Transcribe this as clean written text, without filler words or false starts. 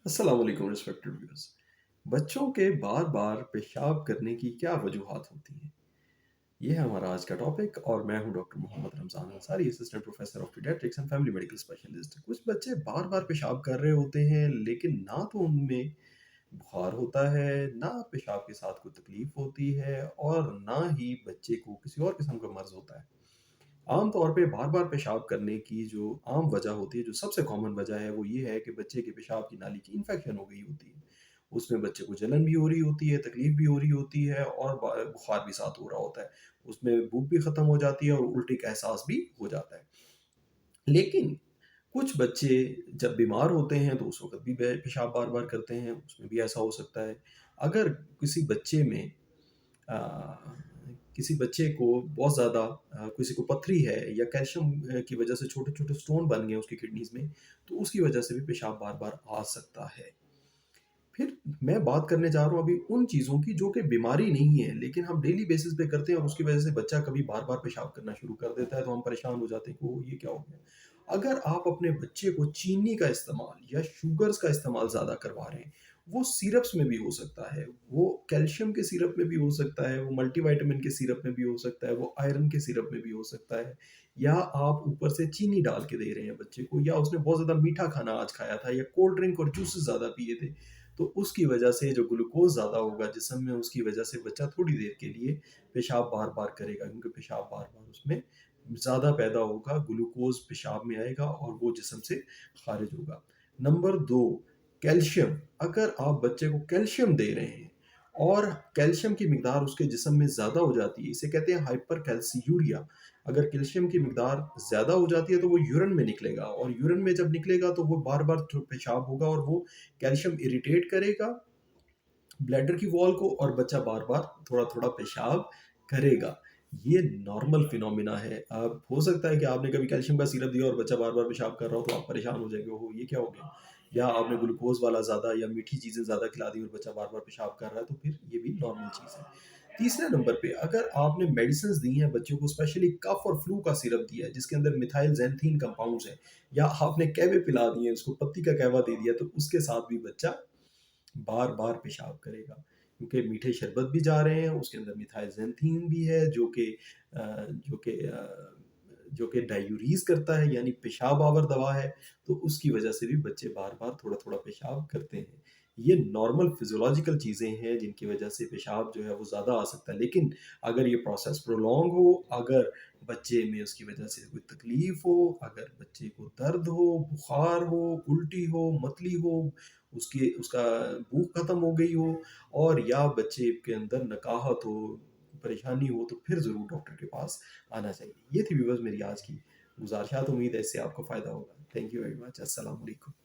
अस्सलाम वालेकुम respected viewers. बच्चों के बार-बार पेशाब करने की क्या वजूहात होती हैं? ये है हमारा आज का टॉपिक और मैं हूं doctor Mohammad Ramzan Ansari, assistant professor of paediatrics and family medical specialist. कुछ बच्चे बार-बार पेशाब कर रहे होते हैं, लेकिन ना तो उनमें बुखार होता है, ना पेशाब के साथ कोई तकलीफ होती है और ना ही बच्चे को किसी और किस्म का मर्ज़ होता है। आम तौर पे बार-बार पेशाब करने की जो आम वजह होती है, जो सबसे कॉमन वजह है, वो ये है कि बच्चे के पेशाब की नाली की इन्फेक्शन हो गई होती है। उसमें बच्चे को जलन भी हो रही होती है, तकलीफ भी हो रही होती है और बुखार भी साथ हो रहा होता है। उसमें भूख भी खत्म हो जाती है और उल्टी का एहसास भी हो जाता है। लेकिन कुछ बच्चे जब बीमार होते हैं तो उस वक़्त भी पेशाब बार-बार करते हैं, उसमें भी ऐसा हो सकता है। अगर किसी बच्चे में अ, किसी बच्चे को बहुत ज़्यादा किसी को पथरी है या कैल्शियम की वजह से छोटे-छोटे स्टोन बन गए उसकी किडनीज़ में, तो उसकी वजह से भी पेशाब बार-बार आ सकता है। फिर मैं बात करने जा रहा हूँ अभी उन चीज़ों की जो कि बीमारी नहीं है, लेकिन हम डेली बेसिस पे करते हैं और उसकी वजह से बच्चा कभी बार-बार पेशाब करना शुरू कर देता है, तो हम परेशान हो जाते हैं कि ओह! ये क्या हो गया? अगर आप अपने बच्चे को चीनी का इस्तेमाल या शुगर्स का इस्तेमाल ज़्यादा करवा रहे हैं, वो सिरप्स में भी हो सकता है, वो कैल्शियम के सिरप में भी हो सकता है, वो मल्टीविटामिन के सिरप में भी हो सकता है, वो आयरन के सिरप में भी हो सकता है, या आप ऊपर से चीनी डाल के दे रहे हैं बच्चे को, या उसने बहुत ज़्यादा मीठा खाना आज खाया था या कोल्ड ड्रिंक और जूसेस ज़्यादा पिए थे, तो उसकी वजह से जो ग्लूकोज़ ज़्यादा होगा जिस्म में, उसकी वजह से बच्चा थोड़ी देर के लिए पेशाब बार-बार करेगा, क्योंकि पेशाब बार-बार उसमें ज़्यादा पैदा होगा, ग्लूकोज़ पेशाब में आएगा और वो जिस्म से ख़ारिज होगा। Number 2, calcium. अगर आप बच्चे को कैल्शियम दे रहे हैं और कैल्शियम की मिकदार उसके जिस्म में ज़्यादा हो जाती है, इसे कहते हैं हाइपरकैल्सियूरिया। अगर कैल्शियम की मिकदार ज़्यादा हो जाती है तो वो यूरिन में निकलेगा और यूरिन में जब निकलेगा तो वो बार-बार पेशाब होगा और वो कैल्शियम इरिटेट करेगा ब्लैडर की वॉल को और बच्चा बार-बार थोड़ा-थोड़ा पेशाब करेगा। ये नॉर्मल फिनोमिना है। अब हो सकता है कि आपने कभी कैल्शियम का सिरप दिया और बच्चा बार-बार पेशाब कर रहा हो तो आप परेशान हो जाएँगे, ओहो! ये क्या हो गया? या आपने ग्लूकोज़ वाला ज़्यादा या मीठी चीज़ें ज़्यादा खिला दी और बच्चा बार-बार पेशाब कर रहा है, तो फिर ये भी नॉर्मल चीज़ है। तीसरे नंबर पे अगर आपने मेडिसिन्स दी हैं बच्चों को, स्पेशली कफ और फ्लू का सिरप दिया है जिसके अंदर मिथाइल ज़ैंथीन कंपाउंड्स हैं, या आपने कहवे पिला दिए हैं, उसको पत्ती का कहवा दे दिया, तो उसके साथ भी बच्चा बार-बार पेशाब करेगा। क्योंकि मीठे शरबत भी जा रहे हैं, उसके अंदर मिथाइलज़ैंथीन भी है जो कि डाययूरीज़ करता है, यानी पेशाब आवर दवा है, तो उसकी वजह से भी बच्चे बार-बार थोड़ा-थोड़ा पेशाब करते हैं। ये नॉर्मल फिज़ियोलॉजिकल चीज़ें हैं जिनकी वजह से पेशाब जो है वो ज़्यादा आ सकता है। लेकिन अगर ये प्रोसेस प्रोलॉन्ग हो, अगर बच्चे में उसकी वजह से कोई तकलीफ़ हो, अगर बच्चे को दर्द हो, बुखार हो, उल्टी हो, मतली हो, उसका भूख खत्म हो गई हो और या बच्चे के अंदर नकाहत हो, परेशानी हो, तो फिर ज़रूर डॉक्टर के पास आना चाहिए। ये थी व्यूअर्स मेरी आज की गुज़ारिशात। उम्मीद है इससे आपको फ़ायदा होगा। Thank you very much. अस्सलाम वालेकुम।